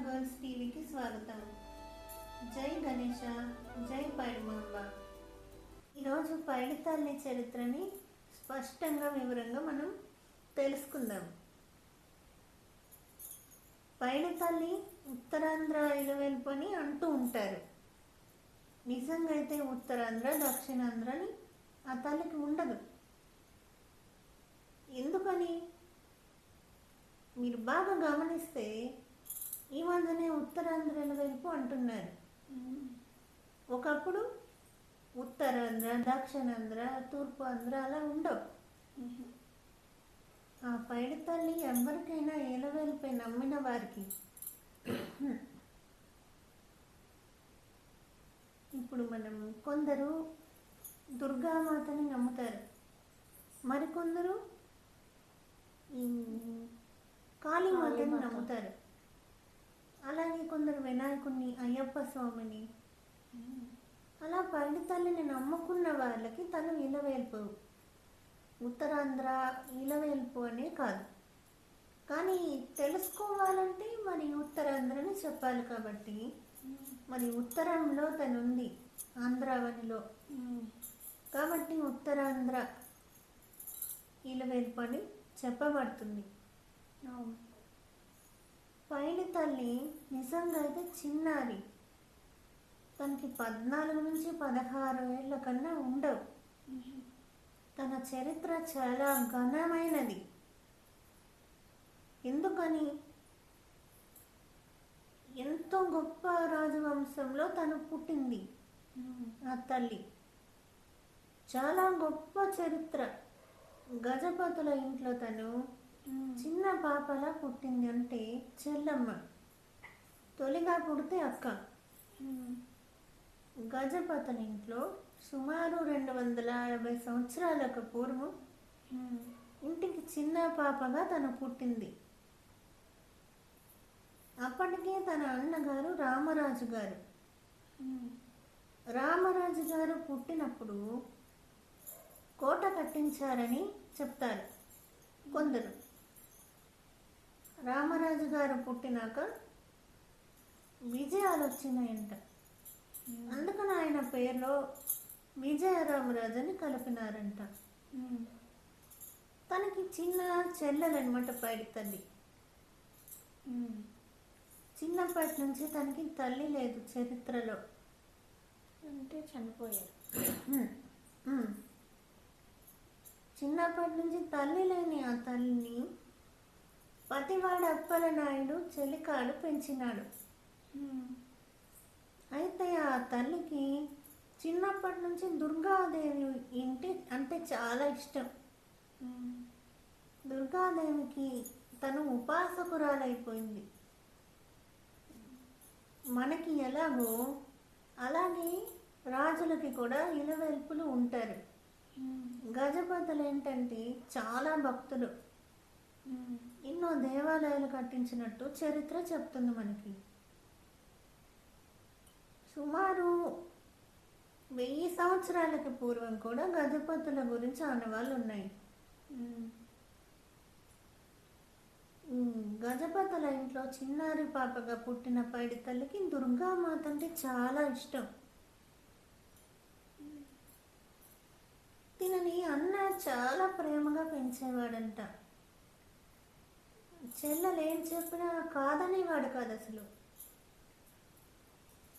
Girls టీవీకి స్వాగతం. జై గణేష, జై పైడిమాంబ. ఈరోజు పైడి తల్లి చరిత్రని స్పష్టంగా వివరంగా మనం తెలుసుకుందాం. పైడి తల్లి ఉత్తరాంధ్ర ఇలవెల్పు అని అంటూ ఉంటారు. నిజంగా అయితే ఉత్తరాంధ్ర దక్షిణాంధ్ర అని ఆ తల్లికి ఉండదు. ఎందుకని మీరు బాగా గమనిస్తే ఈ మధ్యనే ఉత్తరాంధ్ర ఇలవెల్పు అంటున్నారు. ఒకప్పుడు ఉత్తరాంధ్ర, దక్షిణాంధ్ర, తూర్పు ఆంధ్ర అలా ఉండవు. ఆ పైడి తల్లి ఎవరికైనా ఇలవెల్పై నమ్మిన వారికి ఇప్పుడు మనం కొందరు దుర్గామాతని నమ్ముతారు, మరికొందరు కాళీమాతని నమ్ముతారు, అలాగే కొందరు వినాయకుడిని, అయ్యప్ప స్వామిని. అలా పైడి తల్లిని నమ్ముకున్న వాళ్ళకి తను ఇలవేల్పు, ఉత్తరాంధ్ర ఇలవేల్పు అనే కాదు. కానీ తెలుసుకోవాలంటే మరి ఉత్తరాంధ్రని చెప్పాలి. కాబట్టి మరి ఉత్తరంలో తనుంది, ఆంధ్రావనిలో. కాబట్టి ఉత్తరాంధ్ర ఇలవేల్పు అని చెప్పబడుతుంది. పైడి తల్లి నిజంగా అయితే చిన్నారి, తనకి 14 నుంచి 16 ఏళ్ళ కన్నా ఉండవు. తన చరిత్ర చాలా ఘనమైనది. ఎందుకని? ఎంతో గొప్ప రాజవంశంలో తను పుట్టింది. ఆ తల్లి చాలా గొప్ప చరిత్ర. గజపతుల ఇంట్లో తను చిన్న పాపలా పుట్టింది. అంటే చెల్లమ్మ, తొలిగా పుడితే అక్క. గజపతుల ఇంట్లో సుమారు 250 సంవత్సరాలకు పూర్వం ఇంటికి చిన్న పాపగా తను పుట్టింది. అప్పటికే తన అన్నగారు రామరాజు గారు. రామరాజు గారు పుట్టినప్పుడు కోట కట్టించారని చెప్తారు కొందరు. రామరాజు గారు పుట్టినాక విజయాలు వచ్చినాయంట. అందుకని ఆయన పేరులో విజయరామరాజు అని కలిపినారంట. తనకి చిన్న చెల్లెలనమాట పైడి తల్లి. చిన్నప్పటి నుంచి తనకి తల్లి లేదు చరిత్రలో, అంటే చనిపోయారు. చిన్నప్పటి నుంచి తల్లి లేని ఆ తల్లిని పతివాడ అప్పలనాయుడు చెలికాడు పెంచినాడు. అయితే ఆ తల్లికి చిన్నప్పటి నుంచి దుర్గాదేవి ఇంటి అంటే చాలా ఇష్టం. దుర్గాదేవికి తను ఉపాసకురాలైపోయింది. మనకి ఎలాగో అలాగే రాజులకి కూడా ఇలవెల్పులు ఉంటారు. గజపతులు ఏంటంటే చాలా భక్తులు, ఎన్నో దేవాలయాలు కట్టించినట్టు చరిత్ర చెప్తుంది మనకి. సుమారు 1000 సంవత్సరాలకి పూర్వం కూడా గజపతుల గురించి ఆనవాళ్ళు ఉన్నాయి. గజపతుల ఇంట్లో చిన్నారి పాపగా పుట్టిన పైడి తల్లికి దుర్గామాత అంటే చాలా ఇష్టం. తినని అన్న చాలా ప్రేమగా పెంచేవాడంట. చెల్లెలు ఏం చెప్పినా కాదనేవాడు కాదు అసలు.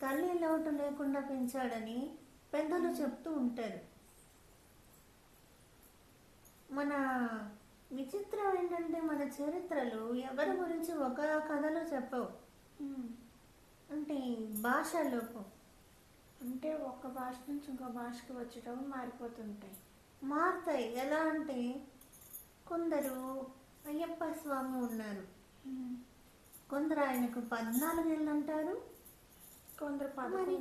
తల్లి లోటు లేకుండా పెంచాడని పెద్దలు చెప్తూ ఉంటారు. మన విచిత్రం ఏంటంటే మన చరిత్రలు ఎవరి గురించి ఒక కథలో చెప్పవు. అంటే భాష లోపం. అంటే ఒక భాష నుంచి ఇంకో భాషకి వచ్చేటప్పుడు మారిపోతుంటాయి, మారుతాయి. ఎలా అంటే కొందరు అయ్యప్ప స్వామి ఉన్నారు, కొందరు ఆయనకు 14 ఏళ్ళు అంటారు, కొందరు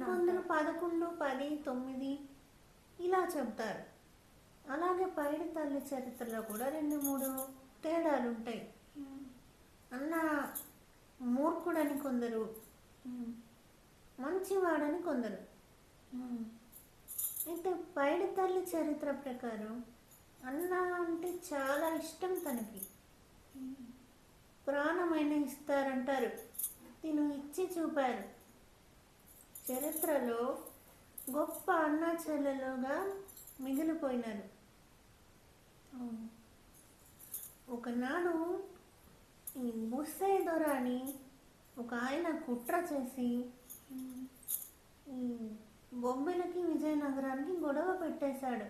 కొందరు 11, 10, 9 ఇలా చెప్తారు. అలాగే పైడి తల్లి చరిత్రలో కూడా 2-3 తేడాలు ఉంటాయి. అన్న మూర్ఖుడని కొందరు, మంచివాడని కొందరు. అయితే పైడి తల్లి చరిత్ర ప్రకారం అన్న అంటే చాలా ఇష్టం తనకి. ప్రాణమైన ఇస్తారంటారు. తిను ఇచ్చి చూపారు. చరిత్రలో గొప్ప అన్నా చెల్లెలుగా మిగిలిపోయినారు. అవును. ఒకనాడు ఈ బుస్సే దొర అని ఒక ఆయన కుట్ర చేసి ఉమ్. ఈ బొబ్బిలికి విజయనగరానికి గొడవ పెట్టేశాడు.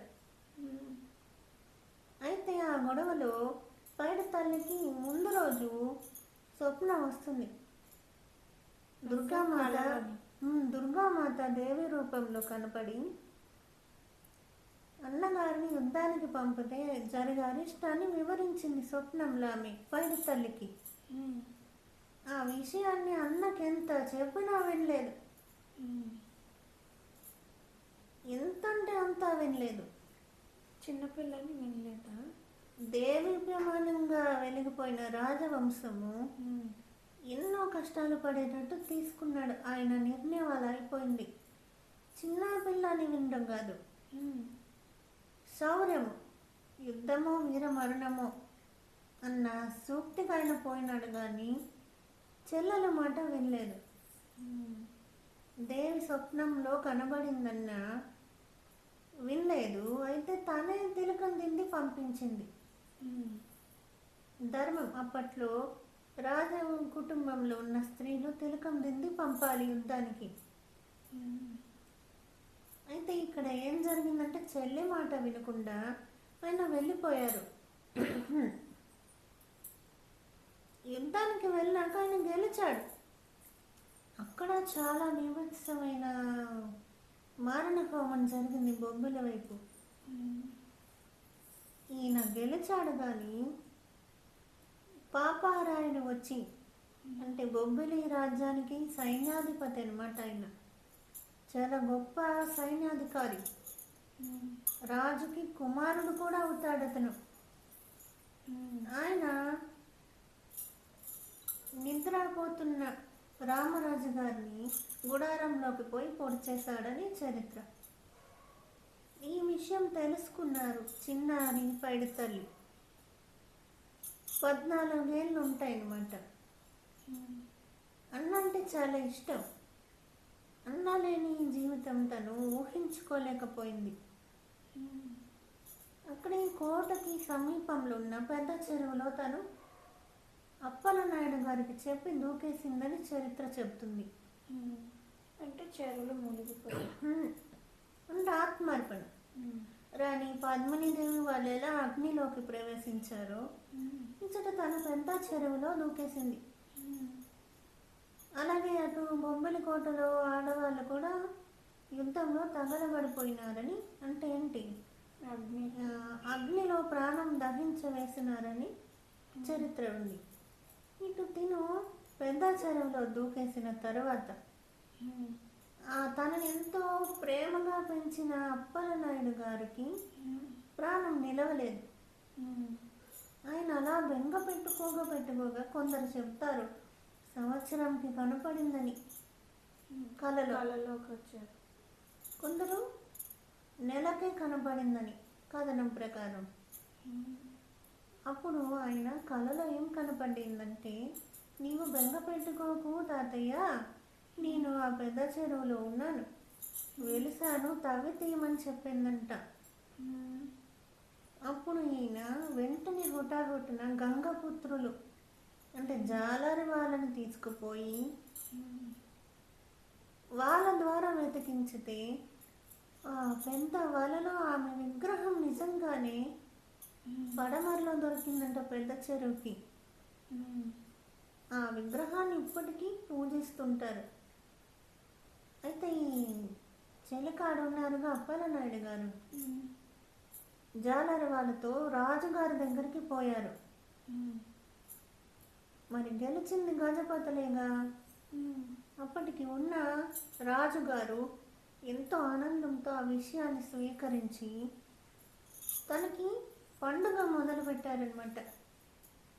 ఉమ్. అయితే ఆ గొడవలో పైడి తల్లికి ముందు రోజు స్వప్నం వస్తుంది. దుర్గామాత కలలోని. దుర్గామాత దేవి రూపంలో కనపడి అన్నగారిని యుద్ధానికి పంపితే జరిగే అరిష్టాన్ని వివరించింది స్వప్నంలో ఆమె పైడి తల్లికి. ఉమ్. ఆ విషయాన్ని అన్నకెంత చెప్పినా వినలేదు. ఉమ్. ఎంత అంటే అంత వినలేదు. చిన్నపిల్లని వినలేదా? దేవీప్యమానంగా వెలిగిపోయిన రాజవంశము ఉమ్. ఎన్నో కష్టాలు పడేటట్టు తీసుకున్నాడు. ఆయన నిర్ణయం అలా అయిపోయింది. చిన్న పిల్లని వినడం కాదు, ఉమ్. శౌర్యము, యుద్ధమో వీరమరణమో అన్న సూక్తికి ఆయన పోయినాడు కానీ చెల్లెల మాట వినలేదు. ఉమ్. దేవి స్వప్నంలో కనబడిందన్న వినలేదు. అయితే తనే తిలకం దిండి పంపించింది. ఉమ్. ధర్మం. అప్పట్లో రాజ కుటుంబంలో ఉన్న స్త్రీలు తిలకం దిండి పంపాలి యుద్ధానికి. ఉమ్. అయితే ఇక్కడ ఏం జరిగిందంటే చెల్లి మాట వినకుండా ఆయన వెళ్ళిపోయారు. యుద్ధానికి వెళ్ళాక ఆయన గెలిచాడు. అక్కడ చాలా బీభత్సమైన మారణ హోమం జరిగింది బొబ్బిల వైపు. ఉమ్. ఈయన గెలిచాడు కానీ పాపారాయుడు వచ్చి, అంటే బొబ్బిలి రాజ్యానికి సైన్యాధిపతి అనమాట. ఆయన చాలా గొప్ప సైన్యాధికారి. ఉమ్. రాజుకి కుమారుడు కూడా అవుతాడు అతను. ఉమ్. ఆయన నిద్రపోతున్న రామరాజు గారిని గుడారంలోకి పోయి పొడిచేశాడని చరిత్ర. ఈ విషయం తెలుసుకున్నారు చిన్నారి పైడి తల్లి. 14 ఏళ్ళు ఉంటాయన్నమాట. ఉమ్. అన్న అంటే చాలా ఇష్టం. అన్న లేని జీవితం తను ఊహించుకోలేకపోయింది. ఉమ్. అక్కడ ఈ కోటకి సమీపంలో ఉన్న పెద్ద చెరువులో తను అప్పలనాయుడు గారికి చెప్పి దూకేసిందని చరిత్ర చెబుతుంది. ఉమ్. అంటే చెరువులో మునిగిపోయి. అంటే ఆత్మార్పణ. ఉమ్. రాణి పద్మినీదేవి వాళ్ళు ఎలా అగ్నిలోకి ప్రవేశించారో ఉమ్. ఇచ్చట తను పెద్ద చెరువులో దూకేసింది. ఉమ్. అలాగే అటు బొబ్బిలి కోటలో ఆడవాళ్ళు కూడా యుద్ధంలో తగలబడిపోయినారని, అంటే ఏంటి, అగ్ని. అగ్నిలో ప్రాణం దహించవేసినారని చరిత్ర ఉంది. ఇటు తిను పెద్ద చెరువులో దూకేసిన తరువాత ఉమ్. తనని ఎంతో ప్రేమగా పెంచిన అప్పలనాయుడు గారికి ఉమ్. ప్రాణం నిలవలేదు. ఉమ్. ఆయన అలా బెంగ పెట్టుకోగా కొందరు చెప్తారు సంవత్సరంకి కనపడిందని కలలో, కళలోకి వచ్చారు. కొందరు నెలకే కనపడిందని కథనం ప్రకారం. ఉమ్. అప్పుడు ఆయన కలలో ఏం కనపడిందంటే, నీవు బెంగ పెట్టుకోకు తాతయ్య, నేను ఆ పెద్ద చెరువులో ఉన్నాను, వెలిసాను, తవ్వి తీయమని చెప్పిందంట. ఉమ్. అప్పుడు ఈయన వెంటనే హుటాహుటిన గంగపుత్రులు అంటే జాలరి వాళ్ళని తీసుకుపోయి ఉమ్. వాళ్ళ ద్వారా వెతికించితే ఆ పెద్ద వలలో ఆమె విగ్రహం నిజంగానే పడమరలో దొరికిందంట పెద్ద చెరువుకి. ఉమ్. ఆ విగ్రహాన్ని ఇప్పటికీ పూజిస్తుంటారు. అయితే ఈ చెలికాడు ఉన్నారుగా అప్పలనాయుడు గారు, ఉమ్. జాలరి వాళ్ళతో రాజుగారి దగ్గరికి పోయారు. ఉమ్. మరి గెలిచింది గజపతులేగా. ఉమ్. అప్పటికి ఉన్న రాజుగారు ఎంతో ఆనందంతో ఆ విషయాన్ని స్వీకరించి తనకి పండుగ మొదలుపెట్టారనమాట.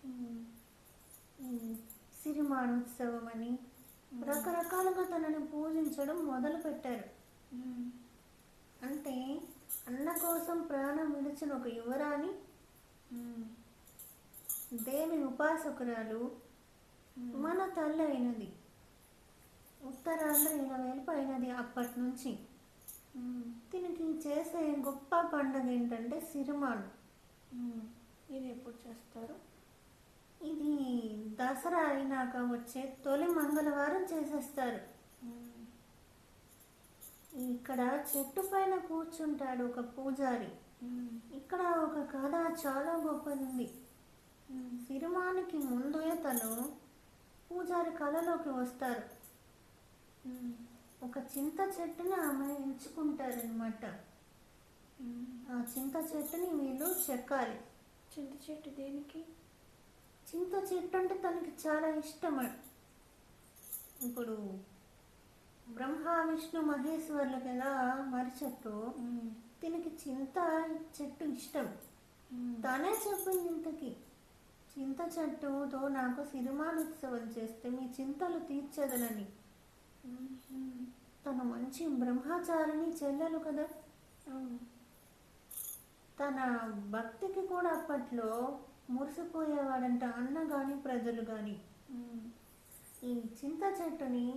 ఉమ్. సిరిమానోత్సవం అని రకరకాలుగా తనని పూజించడం మొదలుపెట్టారు. ఉమ్. అంటే అన్న కోసం ప్రాణం విడిచిన ఒక యువరాణి, ఉమ్. దేవి ఉపాసకురాలు, మన తల్లి అయినది. ఉత్తరాంధ్ర ఇలా వెళ్ళిపోయినది అప్పటి నుంచి. దీనికి చేసే గొప్ప పండుగ ఏంటంటే సిరిమాను. ఇది ఎప్పుడు చేస్తారు? ఇది దసరా అయినాక వచ్చే తొలి మంగళవారం చేసేస్తారు. ఇక్కడ చెట్టు పైన కూర్చుంటాడు ఒక పూజారి. ఇక్కడ ఒక కథ చాలా గొప్పది ఉంది. సిరిమానికి ముందే తను పూజారి కళలోకి వస్తారు. ఒక చింత చెట్టుని ఆమె ఎంచుకుంటారనమాట. ఆ చింత చెట్టుని వీళ్ళు చెక్కాలి. చింత చెట్టు దేనికి? చింత చెట్టు అంటే తనకి చాలా ఇష్టం. ఇప్పుడు బ్రహ్మ విష్ణు మహేశ్వర్లకు ఎలా మర్రి చెట్టు, దీనికి చింత చెట్టు ఇష్టం. తనే చెప్పింది ఇంతకి, చింత చెట్టుతో నాకు సిరిమానోత్సవం చేస్తే మీ చింతలు తీర్చదనని. తను మంచి బ్రహ్మచారిని చెల్లెలు కదా. తన భక్తికి కూడా అప్పట్లో మురిసిపోయేవాడంట అన్న కానీ ప్రజలు కానీ. ఈ చింత చెట్టుని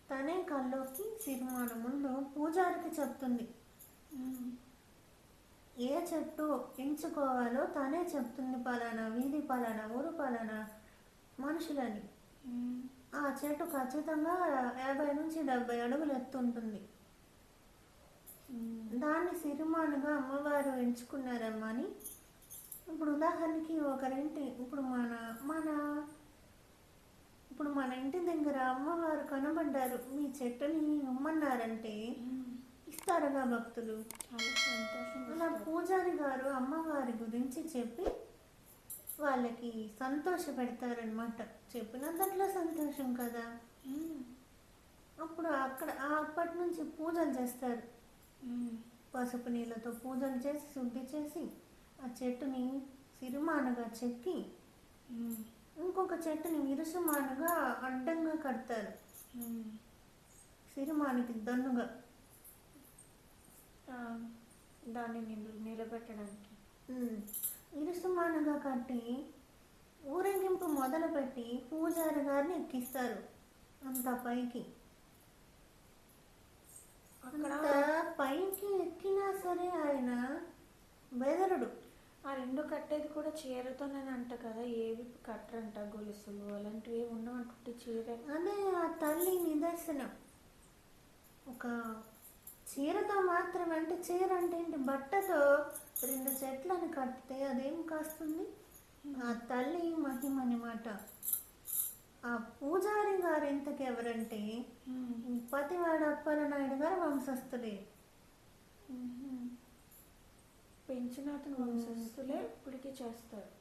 తనే కల్లోకి సిరిమాన ముందు పూజారికి చెప్తుంది. ఏ చెట్టు ఎంచుకోవాలో తనే చెప్తుంది. పలానా వీధి, పలానా ఊరు, పలానా మనుషులని. ఆ చెట్టు ఖచ్చితంగా 50 నుంచి 70 అడుగులు ఎత్తుంటుంది. దాన్ని సిరిమానుగా అమ్మవారు ఎంచుకున్నారమ్మా అని. ఇప్పుడు ఉదాహరణకి ఒకరింటి, ఇప్పుడు మన ఇంటి దగ్గర అమ్మవారు కనబడ్డారు, మీ చెట్టుని ఇమ్మన్నారంటే ఇస్తారుగా భక్తులు. అలా పూజారి గారు అమ్మవారి గురించి చెప్పి వాళ్ళకి సంతోష పెడతారనమాట. చెప్పినంతట్లో సంతోషం కదా. అప్పుడు అప్పటి నుంచి పూజలు చేస్తారు. పసుపు నీళ్ళతో పూజలు చేసి శుద్ధి చేసి ఆ చెట్టుని సిరిమానుగా చెక్కి ఇంకొక చెట్టుని విరుసుమానుగా అడ్డంగా కడతారు. సిరిమానికి దన్నుగా దాన్ని నిలబెట్టడానికి ఇరుసుమానుగా కట్టి ఊరేగింపు మొదలుపెట్టి పూజారి గారిని ఎక్కిస్తారు అంత పైకి. అంత పైకి ఎక్కినా సరే ఆయన బెదరుడు. ఆ రెండు కట్టేది కూడా చీరతోనే అంట కదా, ఏవి కట్టరంట, గొలుసులు అలాంటివి ఉండవంటే చీర. అదే ఆ తల్లి నిదర్శనం. ఒక చీరతో మాత్రమే, అంటే చీర అంటే ఏంటి, బట్టతో 2 చెట్లను కట్టితే అదేం కాస్తుంది? ఆ తల్లి మహిమ అన్నమాట. ఆ పూజారి గారు ఎంతకెవరంటే పతివాడ అప్పలనాయుడు గారు వంశస్థుడే. పెంచిన అతను వంశస్థులే ఇప్పటికీ చేస్తారు.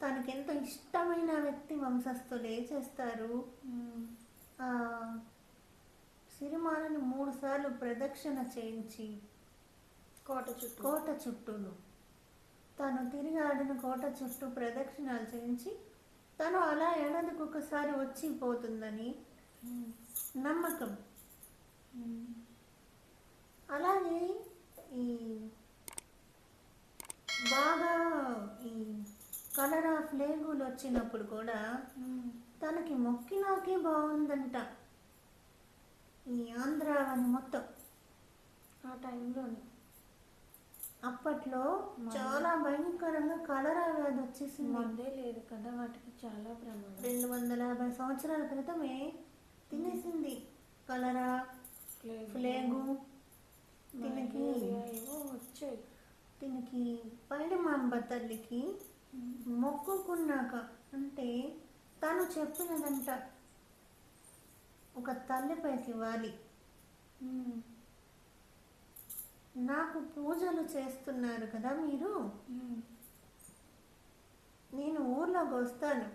తనకెంతో ఇష్టమైన వ్యక్తి వంశస్థులే చేస్తారు. సిరిమాలని 3 సార్లు ప్రదక్షిణ చేయించి కోట చుట్టూను తను తిరిగి ఆడిన కోట చుట్టూ ప్రదక్షిణాలు చేయించి తను అలా ఏడాదికి ఒకసారి వచ్చి పోతుందని నమ్మకం. అలాగే ఈ బాగా ఈ కలర్ ఆఫ్ లేగులు వచ్చినప్పుడు కూడా తనకి మొక్కినాకే బాగుందంట. ఈ ఆంధ్రావని మొత్తం ఆ టైంలోనే అప్పట్లో చాలా భయంకరంగా కలరా వ్యాధి వచ్చేసింది. మందే లేదు కదా వాటికి, చాలా ప్రమాదం. 250 సంవత్సరాల క్రితమే తినేసింది కలరా, ఫ్లేగు. వచ్చాయి. దీనికి పైడిమాంబ తల్లికి మొక్కుకున్నాక, అంటే తను చెప్పినదంట, ఒక తల్లిపైకి వాలి నాకు పూజలు చేస్తున్నారు కదా మీరు, నేను ఊర్లోకి వస్తాను,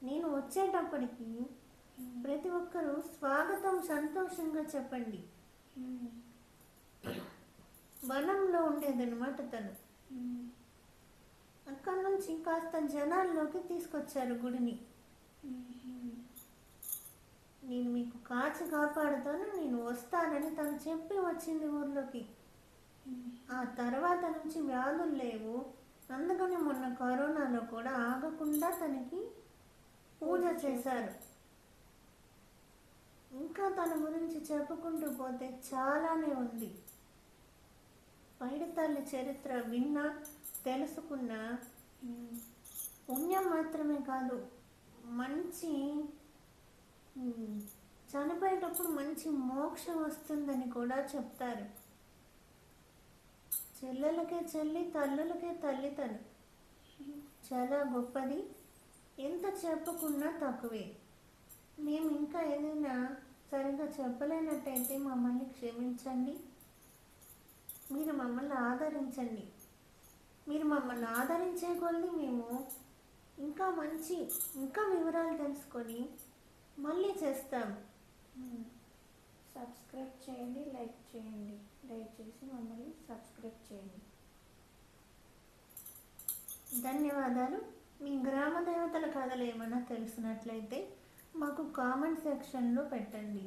నేను వచ్చేటప్పటికి ప్రతి ఒక్కరూ స్వాగతం సంతోషంగా చెప్పండి. వనంలో ఉండేదన్నమాట తను. అక్కడి నుంచి కాస్త జనాల్లోకి తీసుకొచ్చారు గుడిని. నేను మీకు కాచి కాపాడుతాను, నేను వస్తానని తను చెప్పి వచ్చింది ఊర్లోకి. ఆ తర్వాత నుంచి వ్యాధులు లేవు. అందుకని మొన్న కరోనాలో కూడా ఆగకుండా తనకి పూజ చేశారు. ఇంకా తన గురించి చెప్పుకుంటూ పోతే చాలానే ఉంది. పైడితల్లి చరిత్ర విన్నా తెలుసుకున్నా పుణ్యం మాత్రమే కాదు, మంచి చనిపోయేటప్పుడు మంచి మోక్షం వస్తుందని కూడా చెప్తారు. చెల్లెలకే చెల్లి, తల్లులకే తల్లి తను. చాలా గొప్పది. ఎంత చెప్పుకున్నా తక్కువే. మేము ఇంకా ఏదైనా సరిగ్గా చెప్పలేనట్టయితే మమ్మల్ని క్షమించండి. మీరు మమ్మల్ని ఆదరించండి. మీరు మమ్మల్ని ఆదరించే కొద్దీ మేము ఇంకా వివరాలు తెలుసుకొని మళ్ళీ చేస్తాం. సబ్స్క్రైబ్ చేయండి, లైక్ చేయండి. దయచేసి మమ్మల్ని సబ్స్క్రైబ్ చేయండి. ధన్యవాదాలు. మీ గ్రామ దేవతల కథలు ఏమైనా తెలిసినట్లయితే మాకు కామెంట్ సెక్షన్లో పెట్టండి.